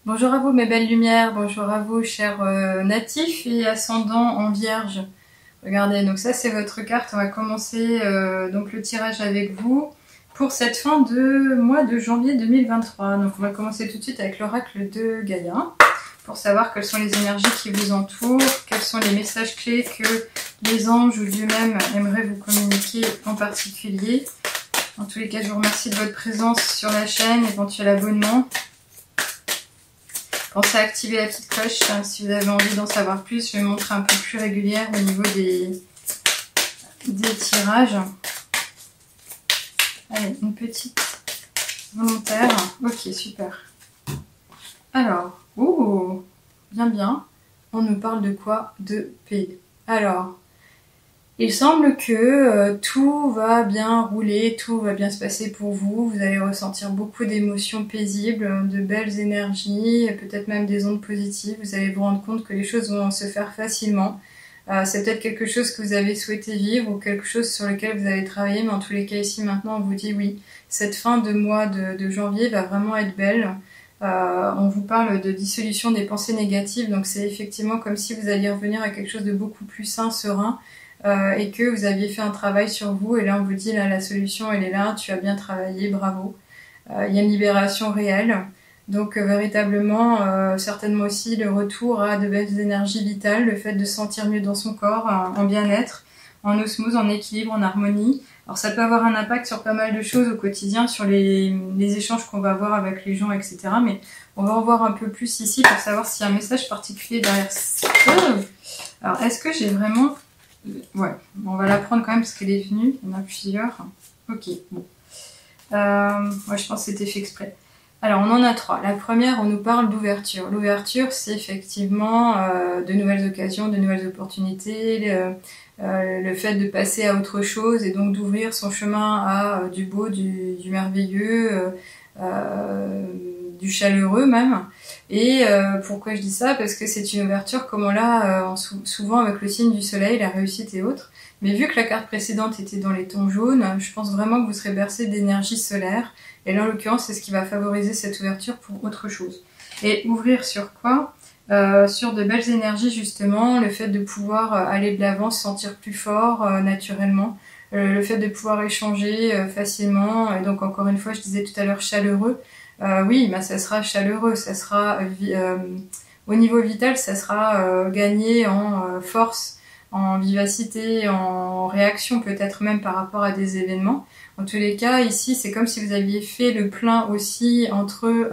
Bonjour à vous mes belles lumières, bonjour à vous chers natifs et ascendants en vierge. Regardez, donc ça c'est votre carte, on va commencer donc le tirage avec vous pour cette fin de mois de janvier 2023. Donc on va commencer tout de suite avec l'oracle de Gaïa pour savoir quelles sont les énergies qui vous entourent, quels sont les messages clés que les anges ou Dieu même aimeraient vous communiquer en particulier. En tous les cas, je vous remercie de votre présence sur la chaîne, éventuel abonnement. Pensez à activer la petite cloche si vous avez envie d'en savoir plus. Je vais montrer un peu plus régulière au niveau des tirages. Allez, une petite volontaire. Ok, super. Alors, oh, bien. On nous parle de quoi? De paix. Alors, il semble que tout va bien rouler, tout va bien se passer pour vous. Vous allez ressentir beaucoup d'émotions paisibles, de belles énergies, peut-être même des ondes positives. Vous allez vous rendre compte que les choses vont se faire facilement. C'est peut-être quelque chose que vous avez souhaité vivre ou quelque chose sur lequel vous avez travaillé, mais en tous les cas ici maintenant on vous dit oui, cette fin de mois de janvier va vraiment être belle. On vous parle de dissolution des pensées négatives, donc c'est effectivement comme si vous alliez revenir à quelque chose de beaucoup plus sain, serein. Et que vous aviez fait un travail sur vous et là on vous dit là la solution elle est là, tu as bien travaillé, bravo. Il y a une libération réelle, donc véritablement certainement aussi le retour à de belles énergies vitales, le fait de se sentir mieux dans son corps, en bien-être, en osmose, en équilibre, en harmonie. Alors ça peut avoir un impact sur pas mal de choses au quotidien, sur les échanges qu'on va avoir avec les gens, etc. Mais on va en voir un peu plus ici pour savoir s'il y a un message particulier derrière ça. Alors est-ce que j'ai vraiment... Ouais, on va la prendre quand même parce qu'elle est venue. Il y en a plusieurs. Ok, bon. Moi, je pense que c'était fait exprès. Alors, on en a trois. La première, on nous parle d'ouverture. L'ouverture, c'est effectivement de nouvelles occasions, de nouvelles opportunités, le fait de passer à autre chose et donc d'ouvrir son chemin à du beau, du merveilleux, du chaleureux même. Et pourquoi je dis ça? Parce que c'est une ouverture comme on l'a souvent avec le signe du soleil, la réussite et autres. Mais vu que la carte précédente était dans les tons jaunes, je pense vraiment que vous serez bercé d'énergie solaire. Et là, en l'occurrence, c'est ce qui va favoriser cette ouverture pour autre chose. Et ouvrir sur quoi? Sur de belles énergies justement, le fait de pouvoir aller de l'avant, se sentir plus fort naturellement. Le fait de pouvoir échanger facilement. Et donc encore une fois, je disais tout à l'heure chaleureux. Oui, bah, ça sera chaleureux, ça sera au niveau vital, ça sera gagné en force, en vivacité, en réaction peut-être même par rapport à des événements. En tous les cas, ici, c'est comme si vous aviez fait le plein aussi entre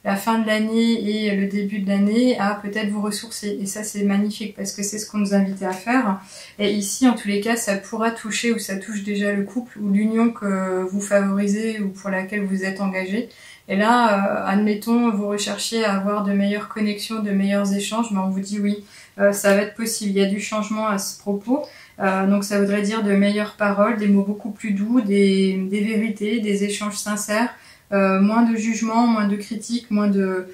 la fin de l'année et le début de l'année à peut-être vous ressourcer. Et ça, c'est magnifique parce que c'est ce qu'on nous invitait à faire. Et ici, en tous les cas, ça pourra toucher ou ça touche déjà le couple ou l'union que vous favorisez ou pour laquelle vous êtes engagé. Et là, admettons, vous recherchiez à avoir de meilleures connexions, de meilleurs échanges, mais on vous dit oui, ça va être possible. Il y a du changement à ce propos. Donc ça voudrait dire de meilleures paroles, des mots beaucoup plus doux, des vérités, des échanges sincères, moins de jugement, moins de critiques, moins de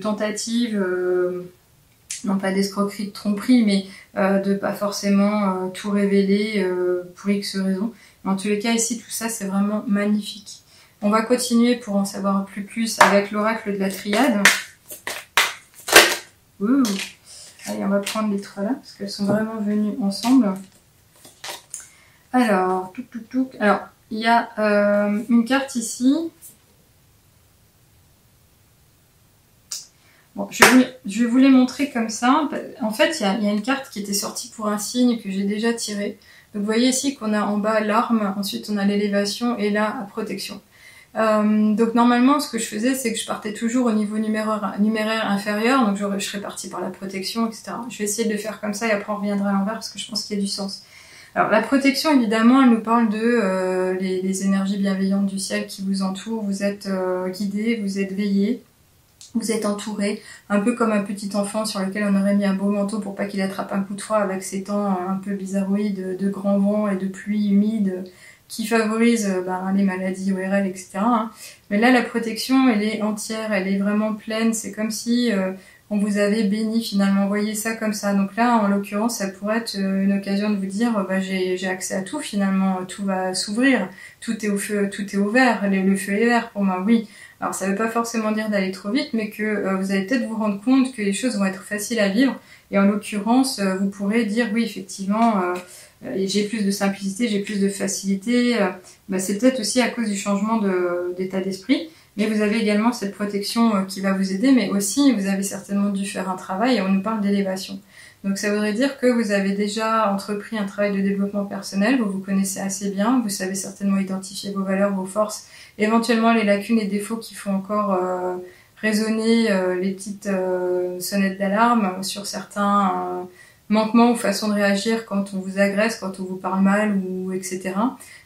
tentatives, non pas d'escroquerie, de tromperie, mais de pas forcément tout révéler pour X raisons. Mais en tous les cas, ici, tout ça, c'est vraiment magnifique. On va continuer pour en savoir un peu plus avec l'oracle de la triade. Ouh. Allez, on va prendre les trois là, parce qu'elles sont vraiment venues ensemble. Alors, Alors, il y a une carte ici. Bon, je vais vous les montrer comme ça. En fait, il y a une carte qui était sortie pour un signe que j'ai déjà tiré. Donc, vous voyez ici qu'on a en bas l'arme, ensuite on a l'élévation et là, la protection. Donc normalement ce que je faisais c'est que je partais toujours au niveau numéraire inférieur, donc je serais partie par la protection, etc. Je vais essayer de le faire comme ça et après on reviendra à l'envers parce que je pense qu'il y a du sens. Alors la protection évidemment elle nous parle de les énergies bienveillantes du ciel qui vous entourent, vous êtes guidés, vous êtes veillés, vous êtes entourés, un peu comme un petit enfant sur lequel on aurait mis un beau manteau pour pas qu'il attrape un coup de froid avec ces temps un peu bizarroïdes de grands vents et de pluie humide qui favorise les maladies ORL, etc. Mais là, la protection, elle est entière, elle est vraiment pleine. C'est comme si on vous avait béni finalement, voyez ça comme ça. Donc là, en l'occurrence, ça pourrait être une occasion de vous dire, bah, j'ai accès à tout finalement, tout va s'ouvrir, tout est au feu, tout est ouvert, le feu est vert pour moi, oui. Alors ça veut pas forcément dire d'aller trop vite, mais que vous allez peut-être vous rendre compte que les choses vont être faciles à vivre. Et en l'occurrence, vous pourrez dire, oui, effectivement, j'ai plus de simplicité, j'ai plus de facilité. Bah, c'est peut-être aussi à cause du changement d'état d'esprit. Mais vous avez également cette protection qui va vous aider, mais aussi vous avez certainement dû faire un travail et on nous parle d'élévation. Donc ça voudrait dire que vous avez déjà entrepris un travail de développement personnel, vous vous connaissez assez bien, vous savez certainement identifier vos valeurs, vos forces, éventuellement les lacunes et défauts qui font encore résonner les petites sonnettes d'alarme sur certains manquements ou façons de réagir quand on vous agresse, quand on vous parle mal, ou etc.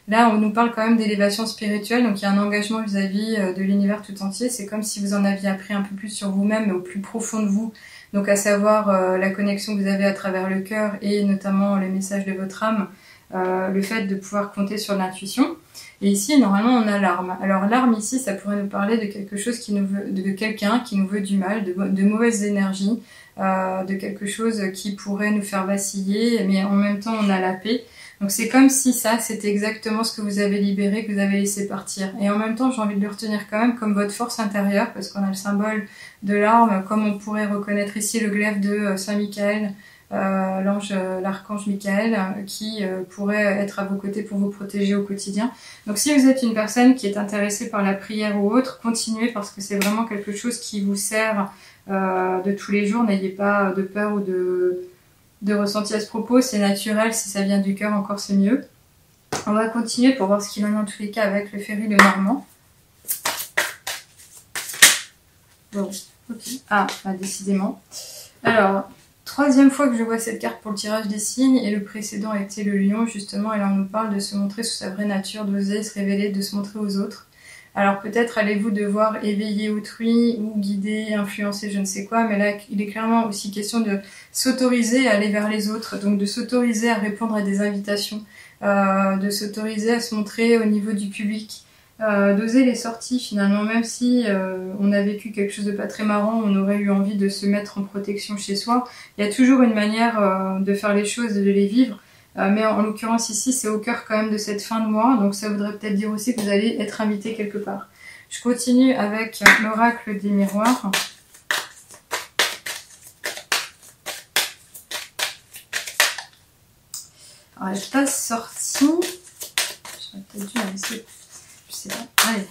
Là, on nous parle quand même d'élévation spirituelle, donc il y a un engagement vis-à-vis de l'univers tout entier. C'est comme si vous en aviez appris un peu plus sur vous-même, mais au plus profond de vous. Donc à savoir la connexion que vous avez à travers le cœur et notamment les messages de votre âme, le fait de pouvoir compter sur l'intuition. Et ici, normalement, on a l'arme. Alors l'arme ici, ça pourrait nous parler de quelque chose qui nous veut, de quelqu'un qui nous veut du mal, de mauvaises énergies, de quelque chose qui pourrait nous faire vaciller, mais en même temps, on a la paix. Donc c'est comme si ça, c'était exactement ce que vous avez libéré, que vous avez laissé partir. Et en même temps, j'ai envie de le retenir quand même comme votre force intérieure, parce qu'on a le symbole de l'arme, comme on pourrait reconnaître ici le glaive de Saint Michael, l'archange Michael, qui pourrait être à vos côtés pour vous protéger au quotidien. Donc si vous êtes une personne qui est intéressée par la prière ou autre, continuez parce que c'est vraiment quelque chose qui vous sert de tous les jours. N'ayez pas de peur ou de ressenti à ce propos, c'est naturel, si ça vient du cœur encore c'est mieux. On va continuer pour voir ce qu'il en est en tous les cas avec le ferry de Normand. Bon, ok. Ah, décidément. Alors, troisième fois que je vois cette carte pour le tirage des signes, et le précédent a été le lion, justement, et là on nous parle de se montrer sous sa vraie nature, d'oser se révéler, de se montrer aux autres. Alors peut-être allez-vous devoir éveiller autrui ou guider, influencer je ne sais quoi, mais là il est clairement aussi question de s'autoriser à aller vers les autres, donc de s'autoriser à répondre à des invitations, de s'autoriser à se montrer au niveau du public, d'oser les sorties finalement, même si on a vécu quelque chose de pas très marrant, on aurait eu envie de se mettre en protection chez soi, il y a toujours une manière de faire les choses et de les vivre. Mais en l'occurrence ici, c'est au cœur quand même de cette fin de mois, donc ça voudrait peut-être dire aussi que vous allez être invité quelque part. Je continue avec l'oracle des miroirs. Alors, elle n'est pas sortie. J'aurais peut-être dû la laisser. Je sais pas. Allez.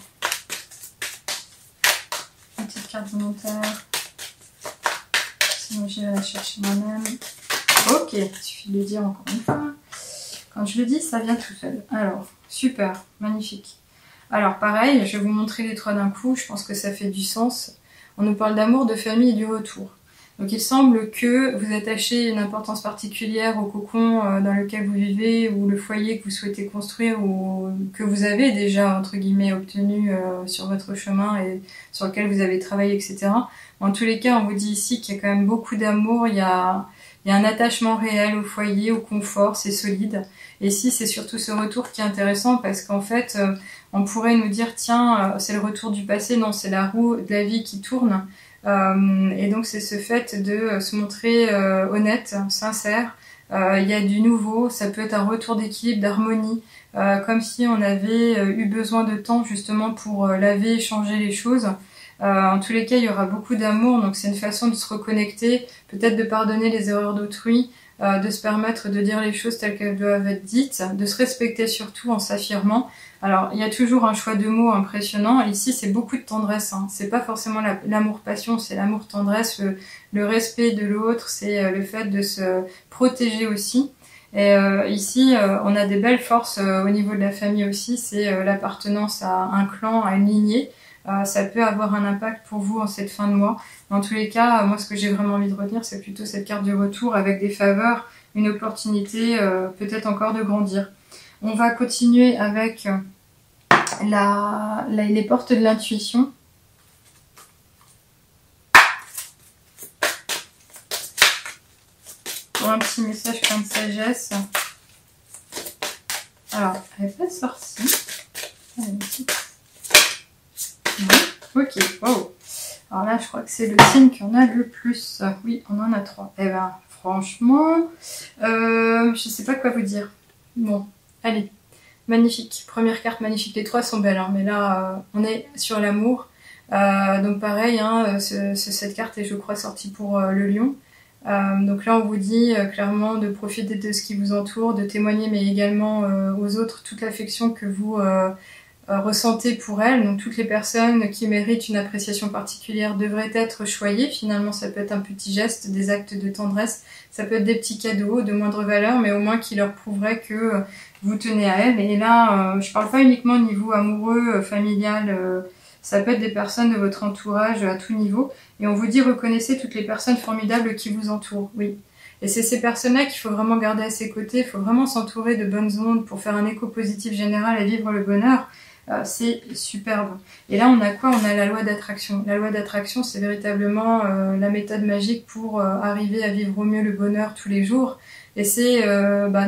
Une petite carte volontaire. Sinon, j'irai la chercher moi-même. Ok, il suffit de le dire encore une fois. Quand je le dis, ça vient tout seul. Alors, super, magnifique. Alors pareil, je vais vous montrer les trois d'un coup, je pense que ça fait du sens. On nous parle d'amour, de famille et du retour. Donc il semble que vous attachez une importance particulière au cocon dans lequel vous vivez, ou le foyer que vous souhaitez construire, ou que vous avez déjà, entre guillemets, obtenu sur votre chemin et sur lequel vous avez travaillé, etc. En tous les cas, on vous dit ici qu'il y a quand même beaucoup d'amour, il y a un attachement réel au foyer, au confort, c'est solide. Et ici, c'est surtout ce retour qui est intéressant parce qu'en fait, on pourrait nous dire, tiens, c'est le retour du passé. Non, c'est la roue de la vie qui tourne. Et donc, c'est ce fait de se montrer honnête, sincère. Il y a du nouveau, ça peut être un retour d'équilibre, d'harmonie, comme si on avait eu besoin de temps justement pour laver, changer les choses. En tous les cas, il y aura beaucoup d'amour, donc c'est une façon de se reconnecter, peut-être de pardonner les erreurs d'autrui, de se permettre de dire les choses telles qu'elles doivent être dites, de se respecter surtout en s'affirmant. Alors, il y a toujours un choix de mots impressionnant. Ici, c'est beaucoup de tendresse. Hein. C'est pas forcément l'amour-passion, c'est l'amour-tendresse, le respect de l'autre, c'est le fait de se protéger aussi. Et ici, on a des belles forces au niveau de la famille aussi, c'est l'appartenance à un clan, à une lignée. Ça peut avoir un impact pour vous en cette fin de mois. Dans tous les cas, moi ce que j'ai vraiment envie de retenir, c'est plutôt cette carte du retour avec des faveurs, une opportunité peut-être encore de grandir. On va continuer avec les portes de l'intuition. Pour un petit message plein de sagesse. Alors, elle n'est pas sortie. Ok, wow. Alors là, je crois que c'est le signe qui en a le plus. Oui, on en a 3. Eh ben, franchement, je sais pas quoi vous dire. Bon, allez. Magnifique. Première carte magnifique. Les 3 sont belles, hein, mais là, on est sur l'amour. Donc pareil, hein, cette carte est, je crois, sortie pour le lion. Donc là, on vous dit clairement de profiter de ce qui vous entoure, de témoigner, mais également aux autres toute l'affection que vous ressentez pour elles. Donc toutes les personnes qui méritent une appréciation particulière devraient être choyées. Finalement, ça peut être un petit geste, des actes de tendresse, ça peut être des petits cadeaux de moindre valeur, mais au moins qui leur prouveraient que vous tenez à elles. Et là, je parle pas uniquement au niveau amoureux, familial, ça peut être des personnes de votre entourage à tout niveau. Et on vous dit reconnaissez toutes les personnes formidables qui vous entourent. Oui. Et c'est ces personnes-là qu'il faut vraiment garder à ses côtés. Il faut vraiment s'entourer de bonnes ondes pour faire un écho positif général et vivre le bonheur. C'est superbe. Et là, on a quoi? On a la loi d'attraction. La loi d'attraction, c'est véritablement la méthode magique pour arriver à vivre au mieux le bonheur tous les jours. Et c'est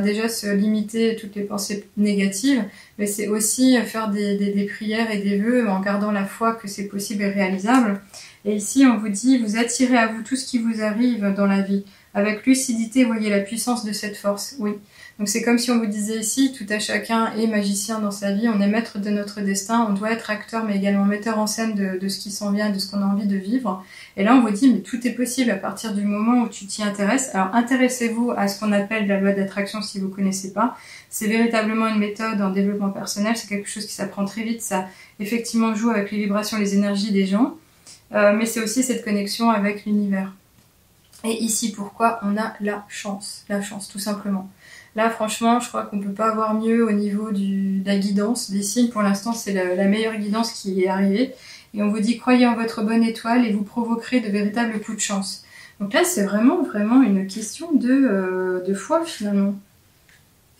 déjà se limiter toutes les pensées négatives, mais c'est aussi faire des prières et des vœux en gardant la foi que c'est possible et réalisable. Et ici, on vous dit, vous attirez à vous tout ce qui vous arrive dans la vie. Avec lucidité, voyez la puissance de cette force. Oui. Donc c'est comme si on vous disait ici, tout à chacun est magicien dans sa vie, on est maître de notre destin, on doit être acteur mais également metteur en scène de ce qui s'en vient, de ce qu'on a envie de vivre. Et là on vous dit, mais tout est possible à partir du moment où tu t'y intéresses. Alors intéressez-vous à ce qu'on appelle la loi d'attraction si vous ne connaissez pas. C'est véritablement une méthode en développement personnel, c'est quelque chose qui s'apprend très vite, ça effectivement joue avec les vibrations, les énergies des gens, mais c'est aussi cette connexion avec l'univers. Et ici, pourquoi on a la chance tout simplement. Là, franchement, je crois qu'on peut pas avoir mieux au niveau de la guidance, des signes. Pour l'instant, c'est la meilleure guidance qui est arrivée. Et on vous dit, croyez en votre bonne étoile et vous provoquerez de véritables coups de chance. Donc là, c'est vraiment une question de foi, finalement.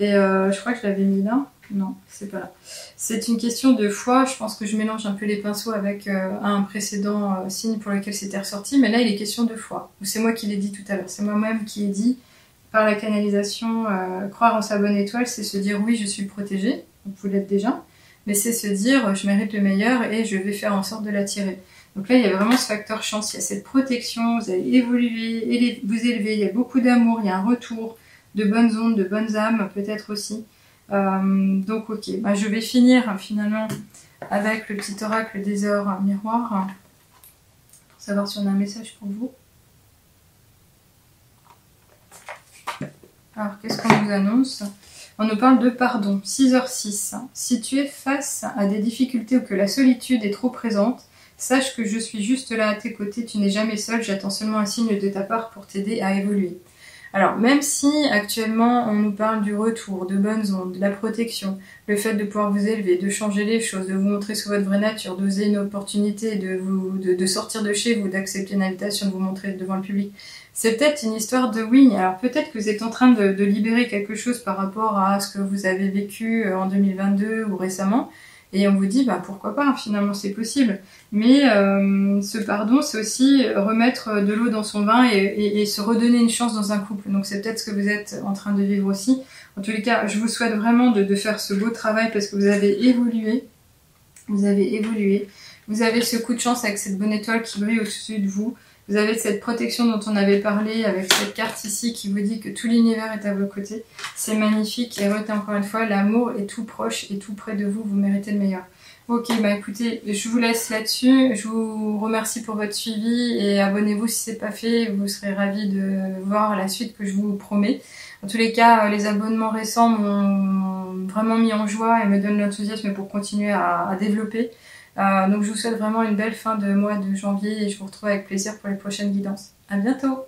Et je crois que je l'avais mis là. Non, c'est pas là. C'est une question de foi. Je pense que je mélange un peu les pinceaux avec un précédent signe pour lequel c'était ressorti. Mais là, il est question de foi. C'est moi qui l'ai dit tout à l'heure. C'est moi-même qui ai dit, par la canalisation, croire en sa bonne étoile, c'est se dire oui, je suis protégée. Donc vous l'êtes déjà. Mais c'est se dire je mérite le meilleur et je vais faire en sorte de l'attirer. Donc là, il y a vraiment ce facteur chance. Il y a cette protection. Vous allez évoluer, vous élever. Il y a beaucoup d'amour. Il y a un retour de bonnes ondes, de bonnes âmes, peut-être aussi. Donc ok, je vais finir finalement avec le petit oracle des heures miroirs pour savoir si on a un message pour vous. Alors qu'est-ce qu'on nous annonce? On nous parle de pardon, 6h06. Si tu es face à des difficultés ou que la solitude est trop présente, sache que je suis juste là à tes côtés, tu n'es jamais seul, j'attends seulement un signe de ta part pour t'aider à évoluer. Alors, même si actuellement on nous parle du retour, de bonnes ondes, de la protection, le fait de pouvoir vous élever, de changer les choses, de vous montrer sous votre vraie nature, d'oser une opportunité, de sortir de chez vous, d'accepter une invitation, de vous montrer devant le public, c'est peut-être une histoire de oui. Alors peut-être que vous êtes en train de libérer quelque chose par rapport à ce que vous avez vécu en 2022 ou récemment. Et on vous dit, pourquoi pas, finalement c'est possible. Mais ce pardon, c'est aussi remettre de l'eau dans son vin et se redonner une chance dans un couple. Donc c'est peut-être ce que vous êtes en train de vivre aussi. En tous les cas, je vous souhaite vraiment de faire ce beau travail parce que vous avez évolué. Vous avez évolué. Vous avez ce coup de chance avec cette bonne étoile qui brille au-dessus de vous. Vous avez cette protection dont on avait parlé avec cette carte ici qui vous dit que tout l'univers est à vos côtés. C'est magnifique et retenez encore une fois, l'amour est tout proche et tout près de vous, vous méritez le meilleur. Ok, écoutez, je vous laisse là-dessus. Je vous remercie pour votre suivi et abonnez-vous si ce n'est pas fait. Vous serez ravis de voir la suite que je vous promets. En tous les cas, les abonnements récents m'ont vraiment mis en joie et me donnent l'enthousiasme pour continuer à développer. Donc je vous souhaite vraiment une belle fin de mois de janvier et je vous retrouve avec plaisir pour les prochaines guidances. À bientôt!